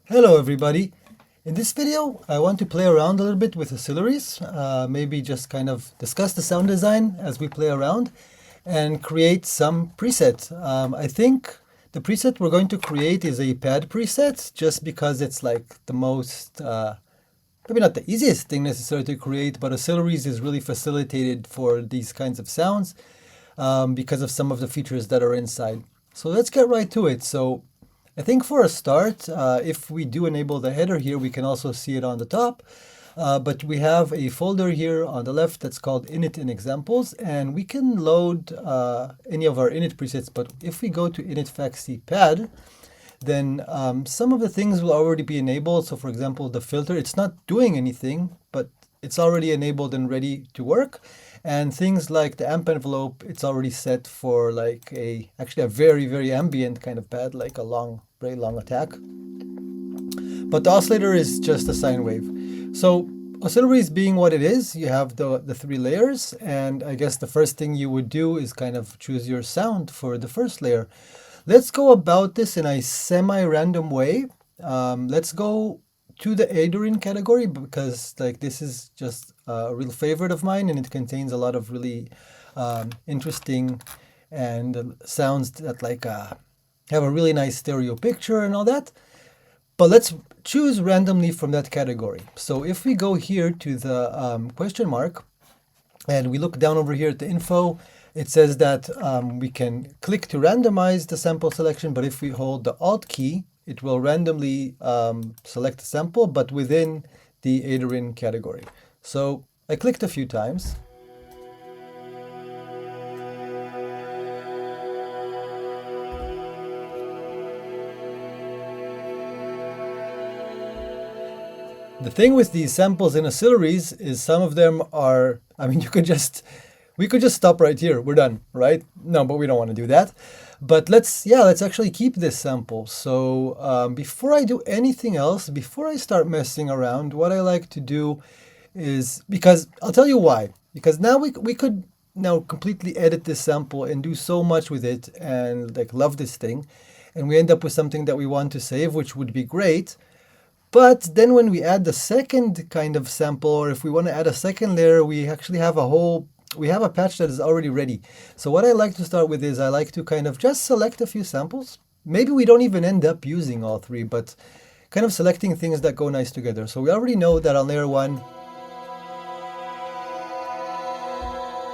Hello everybody. In this video I want to play around a little bit with Oscillarys, maybe just kind of discuss the sound design as we play around and create some preset. I think the preset we're going to create is a pad preset just because it's like the most, maybe not the easiest thing necessarily to create, but Oscillarys is really facilitated for these kinds of sounds because of some of the features that are inside. So let's get right to it. So I think for a start, if we do enable the header here, we can also see it on the top. But we have a folder here on the left that's called init and examples, and we can load any of our init presets. But if we go to init fac pad, then some of the things will already be enabled. So for example, the filter, it's not doing anything, but it's already enabled and ready to work. And things like the amp envelope, it's already set for like actually a very, very ambient kind of pad, like a very long attack. But the oscillator is just a sine wave. So Oscillarys being what it is, you have the three layers. And I guess the first thing you would do is kind of choose your sound for the first layer. Let's go about this in a semi-random way. Let's go to the Adrian category because like this is just a real favorite of mine and it contains a lot of really interesting and sounds that like have a really nice stereo picture and all that. But let's choose randomly from that category. So if we go here to the question mark and we look down over here at the info, it says that we can click to randomize the sample selection, but if we hold the Alt key, it will randomly select a sample, but within the Adrian category. So I clicked a few times. The thing with these samples in Oscillarys is some of them are, I mean, we could just stop right here. We're done, right? No, but we don't want to do that. But let's actually keep this sample. So before I do anything else, before I start messing around, what I like to do is, because I'll tell you why. Because now we could now completely edit this sample and do so much with it and like love this thing. And we end up with something that we want to save, which would be great. But then when we add the second kind of sample, or if we want to add a second layer, we actually have a patch that is already ready. So what I like to start with is I like to kind of just select a few samples. Maybe we don't even end up using all three, but kind of selecting things that go nice together. So we already know that on layer one,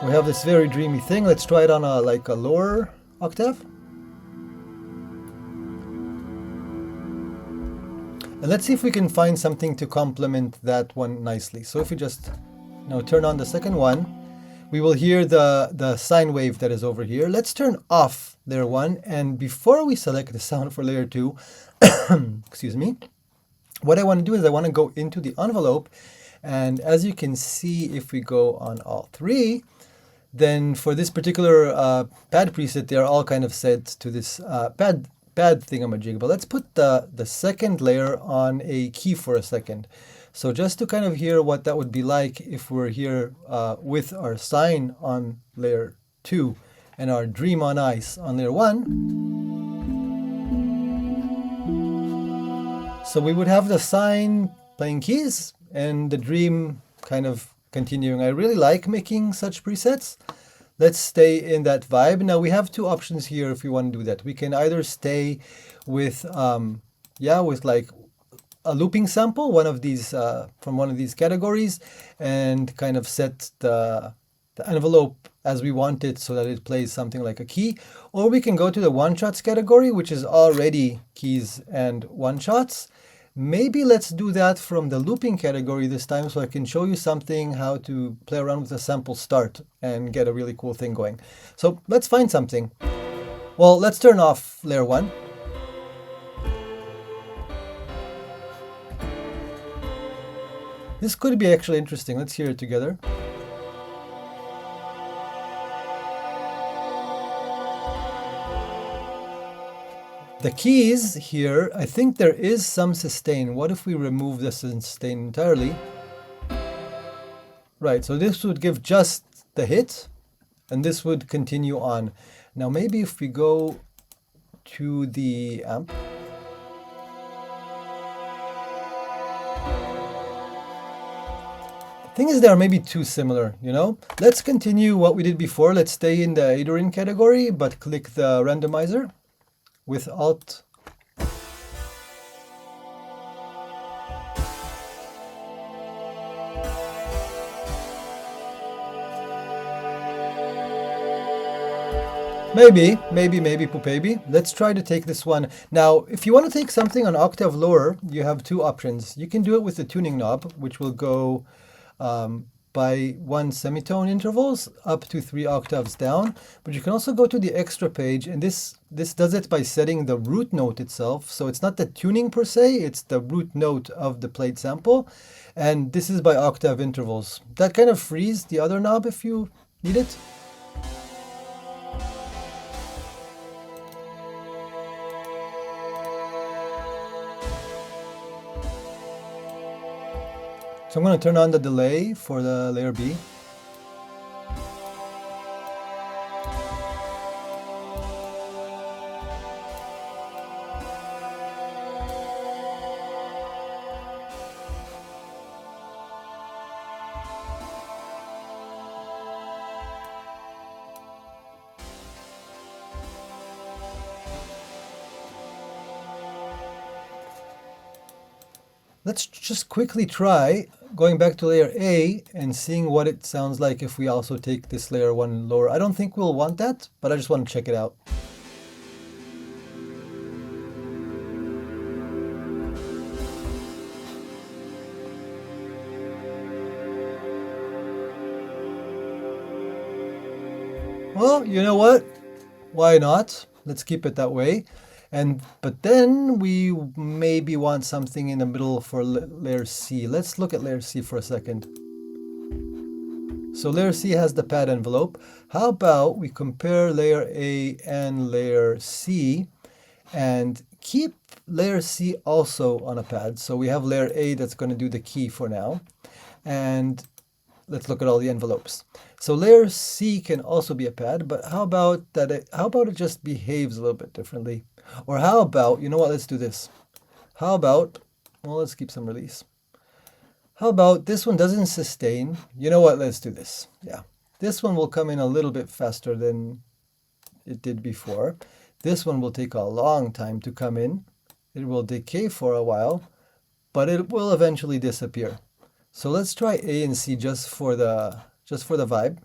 we have this very dreamy thing. Let's try it on a lower octave. And let's see if we can find something to complement that one nicely. So if we just now turn on the second one, we will hear the sine wave that is over here. Let's turn off layer one. And before we select the sound for layer two, excuse me, what I want to do is I want to go into the envelope. And as you can see, if we go on all three, then for this particular pad preset, they're all kind of set to this pad thingamajig. But let's put the second layer on a key for a second. So just to kind of hear what that would be like if we're here with our sine on layer 2 and our dream on ice on layer 1. So we would have the sine playing keys and the dream kind of continuing. I really like making such presets. Let's stay in that vibe. Now we have two options here if we want to do that. We can either stay with like a looping sample, one of these from one of these categories, and kind of set the envelope as we want it so that it plays something like a key. Or we can go to the one-shots category, which is already keys and one-shots. Maybe let's do that from the looping category this time so I can show you something, how to play around with the sample start and get a really cool thing going. So let's find something. Well, let's turn off layer 1. This could be actually interesting. Let's hear it together. The keys here, I think there is some sustain. What if we remove the sustain entirely? Right, so this would give just the hit, and this would continue on. Now maybe if we go to the amp, Thing is, they are maybe too similar, you know? Let's continue what we did before. Let's stay in the Adrian category, but click the randomizer with Alt. Maybe, Pupebi. Let's try to take this one. Now, if you want to take something an octave lower, you have two options. You can do it with the tuning knob, which will go by 1 semitone intervals up to 3 octaves down. But you can also go to the extra page, and this does it by setting the root note itself. So it's not the tuning per se, it's the root note of the played sample. And this is by octave intervals. That kind of frees the other knob if you need it. So I'm going to turn on the delay for the layer B. Let's just quickly try going back to layer A and seeing what it sounds like if we also take this layer one lower. I don't think we'll want that, but I just want to check it out. Well, you know what? Why not? Let's keep it that way. But then we maybe want something in the middle for layer C. Let's look at layer C for a second. So layer C has the pad envelope. How about we compare layer A and layer C and keep layer C also on a pad. So we have layer A that's going to do the key for now. And let's look at all the envelopes. So layer C can also be a pad, but how about it just behaves a little bit differently? Or how about, you know what, let's do this. How about, well, let's keep some release. How about this one doesn't sustain? You know what, let's do this. Yeah, this one will come in a little bit faster than it did before. This one will take a long time to come in. It will decay for a while, but it will eventually disappear. So let's try A and C just for the vibe.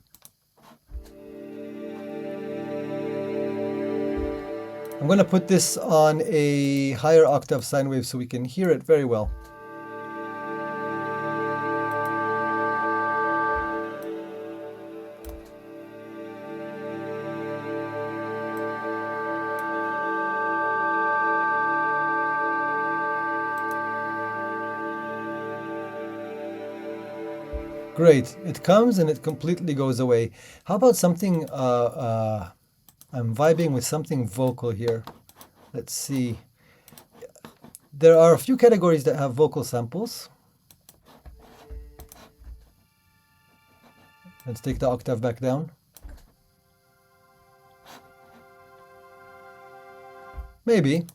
I'm going to put this on a higher octave sine wave so we can hear it very well. Great, it comes and it completely goes away. How about something, I'm vibing with something vocal here. Let's see. There are a few categories that have vocal samples. Let's take the octave back down. Maybe.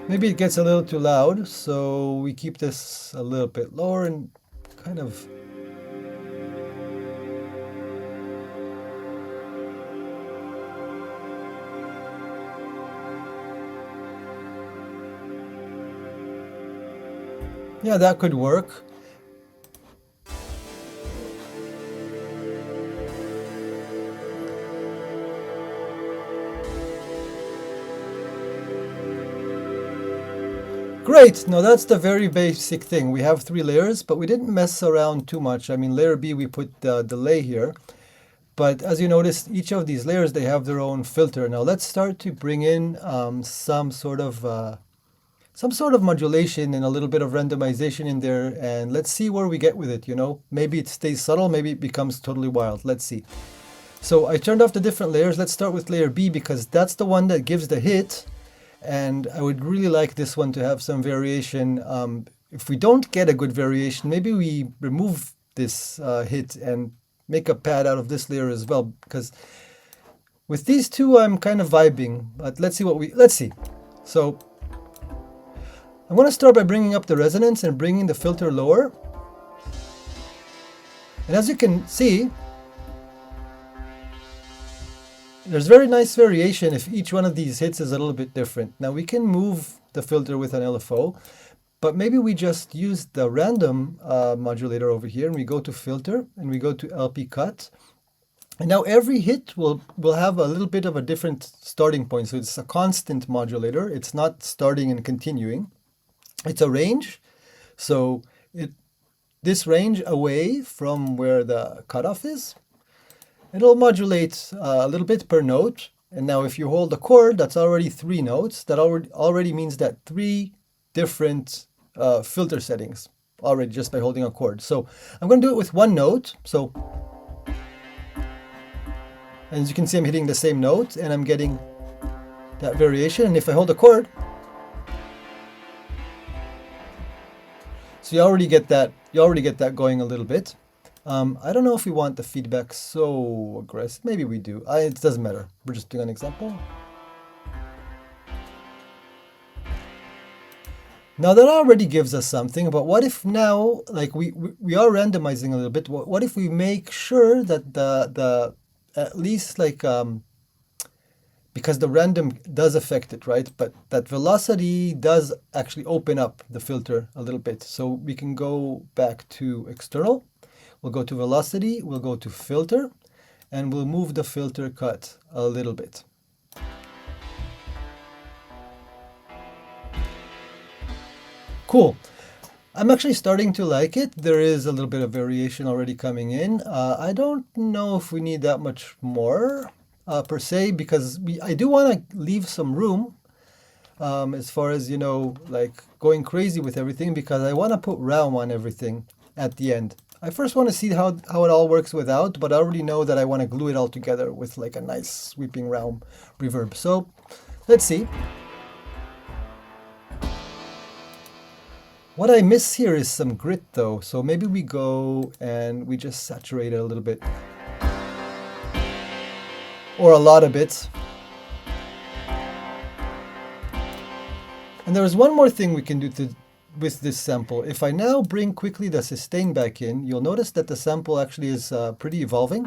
Maybe it gets a little too loud, so we keep this a little bit lower and kind of... Yeah, that could work. Great, now that's the very basic thing. We have 3 layers, but we didn't mess around too much. I mean, layer B, we put the delay here. But as you notice, each of these layers, they have their own filter. Now let's start to bring in some sort of modulation and a little bit of randomization in there. And let's see where we get with it, you know. Maybe it stays subtle, maybe it becomes totally wild. Let's see. So I turned off the different layers. Let's start with layer B because that's the one that gives the hit. And I would really like this one to have some variation. If we don't get a good variation, maybe we remove this hit and make a pad out of this layer as well, because With these two, I'm kind of vibing, but let's see. So I'm going to start by bringing up the resonance and bringing the filter lower. And as you can see, there's very nice variation if each one of these hits is a little bit different. Now we can move the filter with an LFO, but maybe we just use the random modulator over here, and we go to filter and we go to LP cut. And now every hit will have a little bit of a different starting point. So it's a constant modulator. It's not starting and continuing. It's a range. So this range away from where the cutoff is, it'll modulate a little bit per note. And now if you hold a chord, that's already 3 notes. That already means that 3 different filter settings already just by holding a chord. So I'm going to do it with 1 note. So as you can see, I'm hitting the same note and I'm getting that variation. And if I hold a chord, so you already get that going a little bit. I don't know if we want the feedback so aggressive. Maybe we do. It doesn't matter. We're just doing an example. Now that already gives us something, but what if now, like we are randomizing a little bit. What if we make sure that the at least like because the random does affect it, right? But that velocity does actually open up the filter a little bit. So we can go back to external. We'll go to velocity, we'll go to filter, and we'll move the filter cut a little bit. Cool. I'm actually starting to like it. There is a little bit of variation already coming in. I don't know if we need that much more per se, because I do want to leave some room as far as, you know, like going crazy with everything, because I want to put realm on everything at the end. I first want to see how it all works without, but I already know that I want to glue it all together with like a nice sweeping realm reverb. So let's see. What I miss here is some grit though, so maybe we go and we just saturate it a little bit. Or a lot of bits. And there is one more thing we can do with this sample. If I now bring quickly the sustain back in, you'll notice that the sample actually is pretty evolving.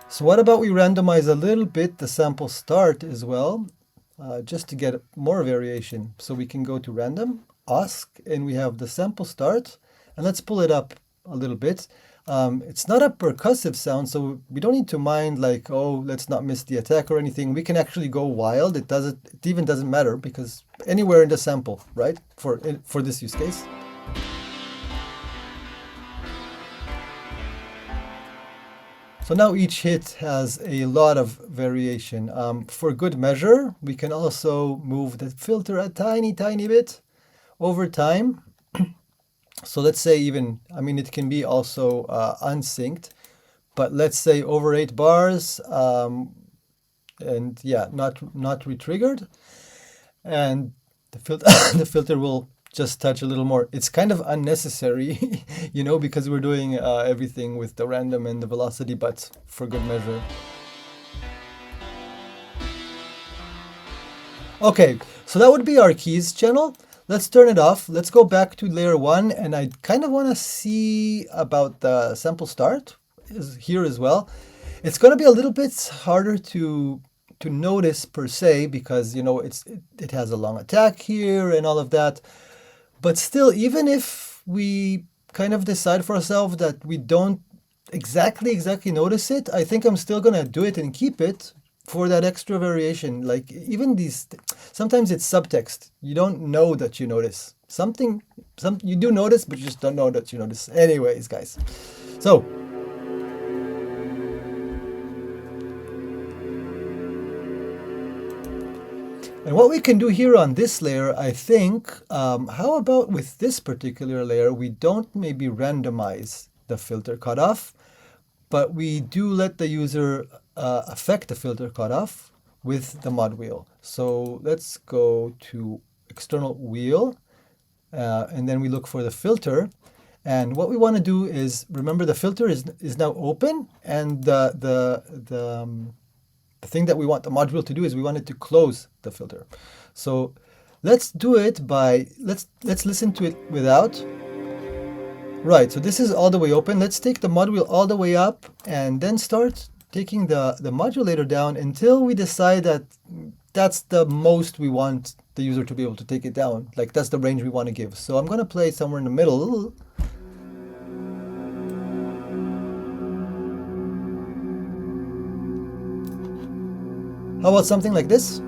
So what about we randomize a little bit the sample start as well? Just to get more variation. So we can go to random, Osc, and we have the sample start, and let's pull it up a little bit. It's not a percussive sound, so we don't need to mind like, oh, let's not miss the attack or anything. We can actually go wild. It even doesn't matter, because anywhere in the sample, right? For this use case. So now each hit has a lot of variation. For good measure, we can also move the filter a tiny bit over time. So let's say even, I mean, it can be also unsynced, but let's say over 8 bars, and yeah, not re-triggered. And the filter will just touch a little more. It's kind of unnecessary, you know, because we're doing everything with the random and the velocity, but for good measure. Okay, so that would be our keys channel. Let's turn it off. Let's go back to layer 1, and I kind of want to see about the sample start here as well. It's going to be a little bit harder to notice per se, because, you know, it has a long attack here and all of that. But still, even if we kind of decide for ourselves that we don't exactly notice it, I think I'm still going to do it and keep it for that extra variation. Like even sometimes it's subtext. You don't know that you notice. You do notice, but you just don't know that you notice. Anyways, guys. So, and what we can do here on this layer, I think, how about with this particular layer, we don't maybe randomize the filter cutoff, but we do let the user affect the filter cutoff with the mod wheel. So let's go to external wheel, and then we look for the filter. And what we want to do is, remember, the filter is now open, and the thing that we want the module to do is we want it to close the filter. So let's do it by, let's listen to it without. Right, so this is all the way open. Let's take the module all the way up and then start taking the modulator down until we decide that that's the most we want the user to be able to take it down. Like, that's the range we want to give. So I'm going to play somewhere in the middle. How about something like this?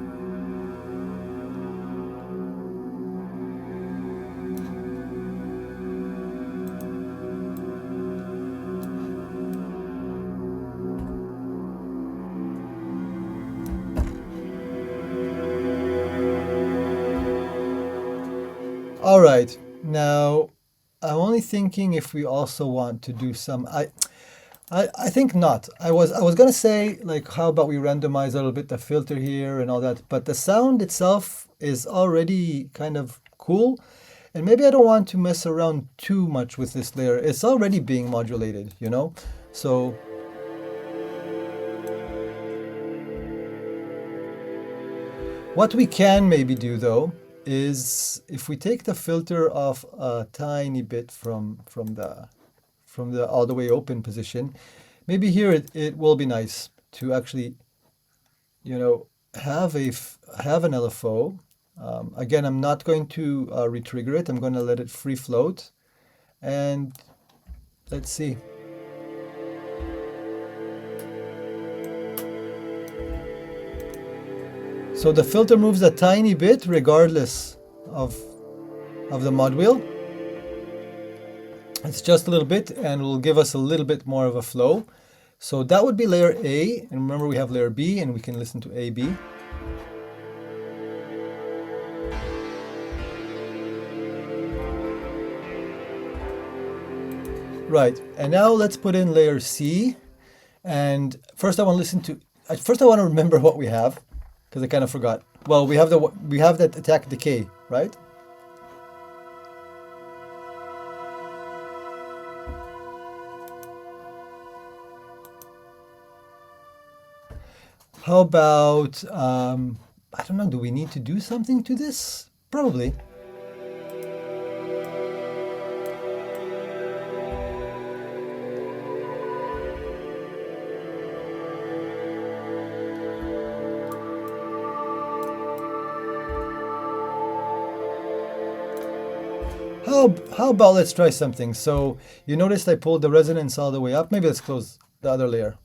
All right, now I'm only thinking if we also want to do some, I think not. I was gonna say, like, how about we randomize a little bit the filter here and all that, but the sound itself is already kind of cool, and maybe I don't want to mess around too much with this layer. It's already being modulated, you know? So what we can maybe do though is, if we take the filter off a tiny bit from the all the way open position, maybe here it will be nice to actually, you know, have an LFO. Again, I'm not going to retrigger it. I'm going to let it free float, and let's see. So the filter moves a tiny bit regardless of the mod wheel. It's just a little bit, and will give us a little bit more of a flow. So that would be layer A, and remember we have layer B, and we can listen to A, B. Right, and now let's put in layer C. And first I want to listen to, first I want to remember what we have, because I kind of forgot. Well, we have that attack decay, right? How about, I don't know, do we need to do something to this? Probably. How about let's try something. So you noticed I pulled the resonance all the way up. Maybe let's close the other layer.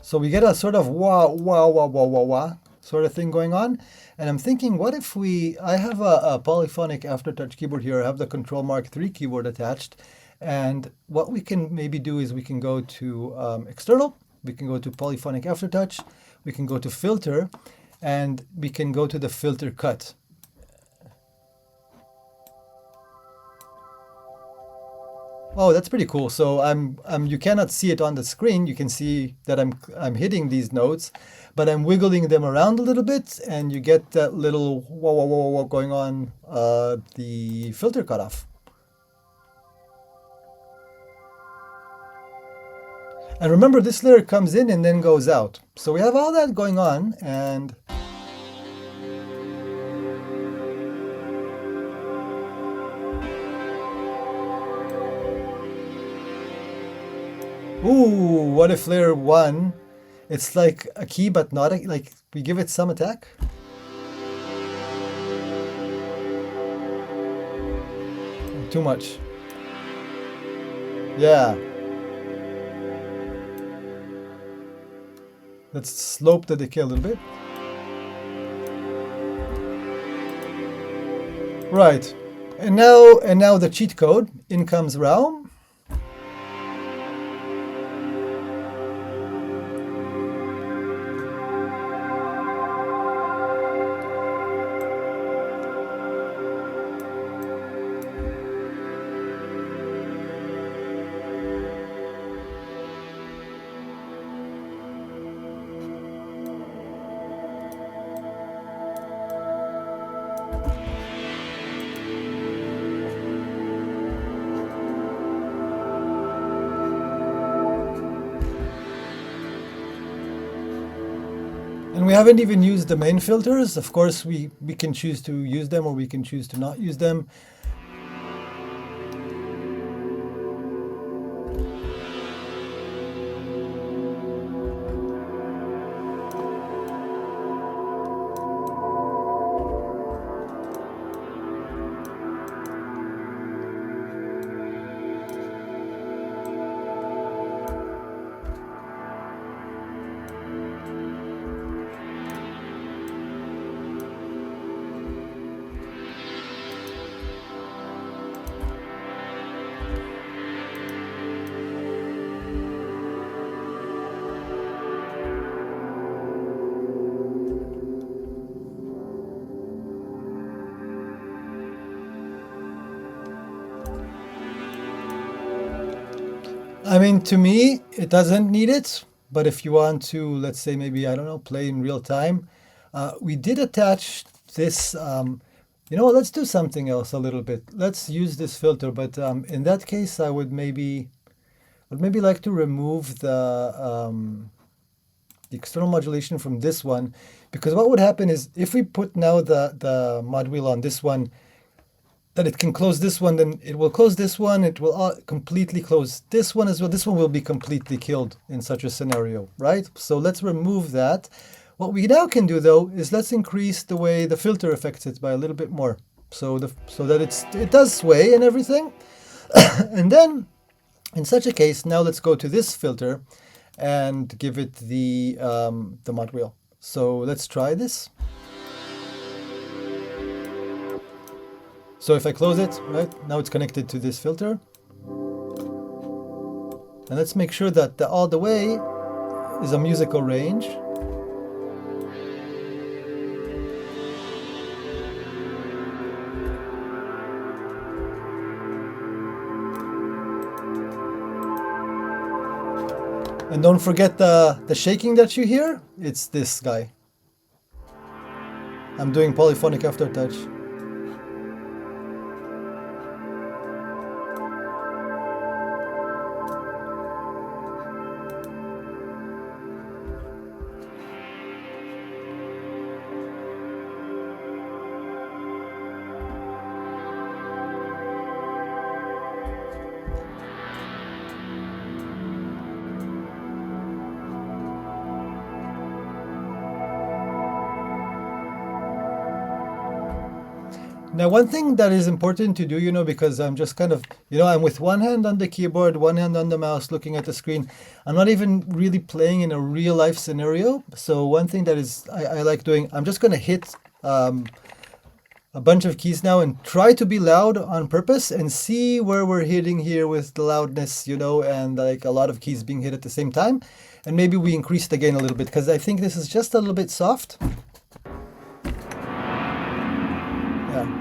So we get a sort of wah, wah, wah, wah, wah, wah sort of thing going on. And I'm thinking, what if I have a polyphonic aftertouch keyboard here. I have the Control Mark III keyboard attached. And what we can maybe do is we can go to external. We can go to polyphonic aftertouch. We can go to filter. And we can go to the filter cut. Oh, that's pretty cool. So you cannot see it on the screen. You can see that I'm hitting these notes, but I'm wiggling them around a little bit, and you get that little wah wah wah wah going on the filter cutoff. And remember, this layer comes in and then goes out. So we have all that going on, and ooh, what if layer 1, it's like a key but not a, like we give it some attack? Too much. Yeah. Let's slope the decay a little bit. Right. And now the cheat code. In comes Realm. And we haven't even used the main filters. Of course, we can choose to use them or we can choose to not use them. I mean, to me, it doesn't need it. But if you want to, let's say maybe, I don't know, play in real time, we did attach this, you know, let's do something else a little bit. Let's use this filter. But in that case, I would maybe like to remove the external modulation from this one. Because what would happen is if we put now the mod wheel on this one, that it can close this one, then it will close this one, it will completely close this one as well. This one will be completely killed in such a scenario, right? So let's remove that. What we now can do though is let's increase the way the filter affects it by a little bit more. So that it does sway and everything. And then in such a case, now let's go to this filter and give it the mod wheel. So let's try this. So if I close it, right, now it's connected to this filter. And let's make sure that the all the way is a musical range. And don't forget the shaking that you hear, it's this guy. I'm doing polyphonic aftertouch. Now, one thing that is important to do, you know, because I'm just kind of, you know, I'm with one hand on the keyboard, one hand on the mouse, looking at the screen. I'm not even really playing in a real life scenario. So one thing that is I like doing, I'm just going to hit a bunch of keys now and try to be loud on purpose and see where we're hitting here with the loudness, you know, and like a lot of keys being hit at the same time. And maybe we increase the gain a little bit because I think this is just a little bit soft.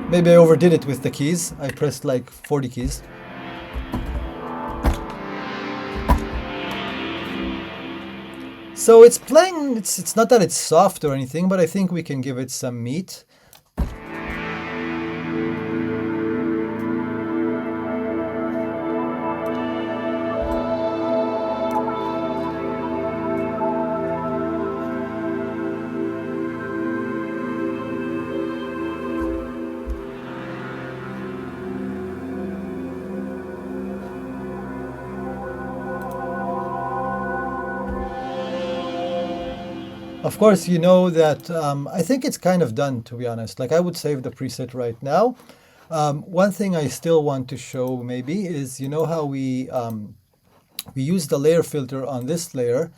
Maybe I overdid it with the keys. I pressed like 40 keys. So it's playing, it's not that it's soft or anything, but I think we can give it some meat. Of course, you know that I think it's kind of done, to be honest. Like I would save the preset right now. One thing I still want to show maybe is, you know how we use the layer filter on this layer.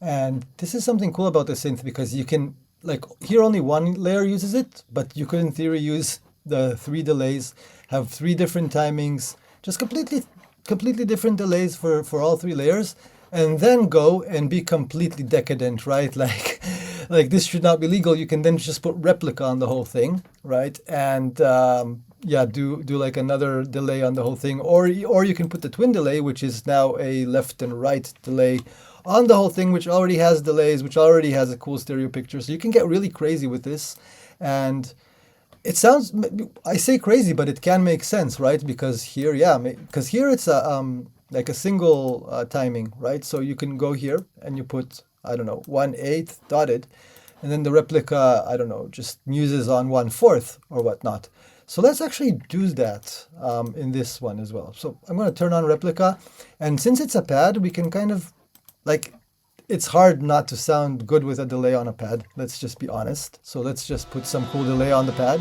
And this is something cool about the synth because you can, like here only one layer uses it, but you could in theory use the 3 delays, have 3 different timings, just completely different delays for all 3 layers. And then go and be completely decadent, right? Like this should not be legal. You can then just put replica on the whole thing, right? And yeah, do like another delay on the whole thing, or you can put the twin delay, which is now a left and right delay on the whole thing, which already has delays, which already has a cool stereo picture. So you can get really crazy with this, and it sounds, I say crazy, but it can make sense, right? Because here, yeah, because here it's a like a single timing, right? So you can go here and you put, I don't know, 1/8 dotted. and then the replica, I don't know, just muses on 1/4 or whatnot. So let's actually do that in this one as well. So I'm going to turn on replica, and since it's a pad, we can kind of, like, it's hard not to sound good with a delay on a pad. Let's just be honest. So let's just put some cool delay on the pad.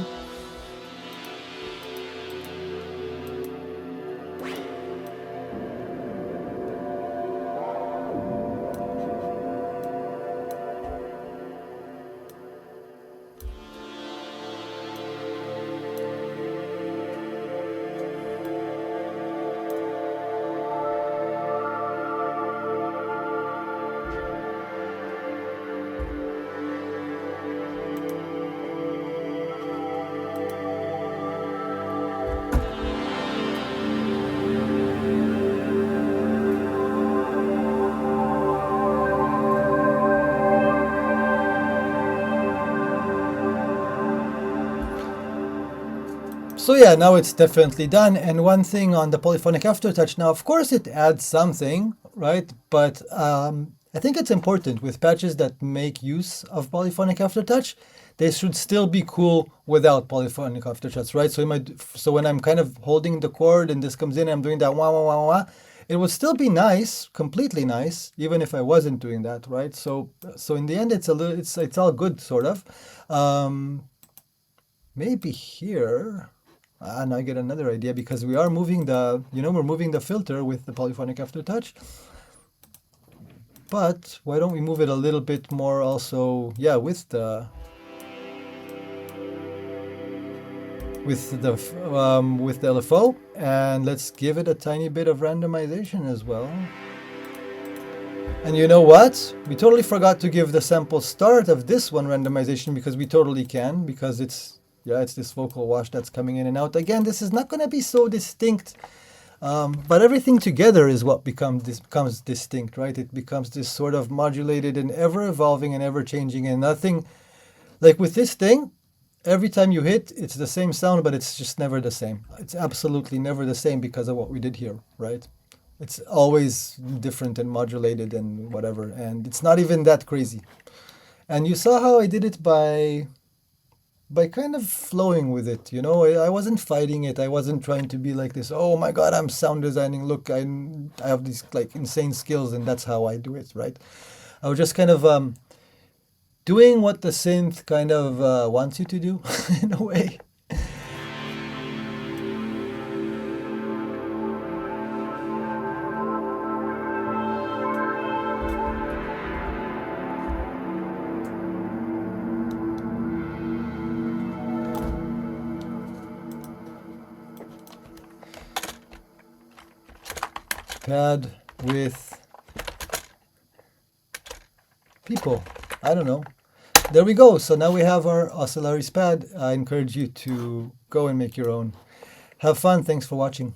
So yeah, now it's definitely done. And one thing on the polyphonic aftertouch, now of course it adds something, right? But I think it's important with patches that make use of polyphonic aftertouch, they should still be cool without polyphonic aftertouch, right? So when I'm kind of holding the chord and this comes in and I'm doing that wah wah wah wah, it would still be nice, completely nice, even if I wasn't doing that, right? So in the end, it's all good, sort of. Maybe here. And I get another idea, because we are moving we're moving the filter with the polyphonic aftertouch. But why don't we move it a little bit more also, yeah, with the LFO, and let's give it a tiny bit of randomization as well. And you know what? We totally forgot to give the sample start of this one randomization, because we totally can, because it's this vocal wash that's coming in and out. Again, this is not going to be so distinct, but everything together is what becomes distinct, right? It becomes this sort of modulated and ever evolving and ever changing, and nothing, like with this thing, every time you hit, it's the same sound, but it's just never the same. It's absolutely never the same because of what we did here, right? It's always different and modulated and whatever, and it's not even that crazy. And you saw how I did it by kind of flowing with it, you know. I wasn't fighting it. I wasn't trying to be like this, oh my God, I'm sound designing. Look, I have these like insane skills and that's how I do it, right? I was just kind of doing what the synth kind of wants you to do in a way. Pad with people. I don't know. There we go. So now we have our Oscillarys pad. I encourage you to go and make your own. Have fun. Thanks for watching.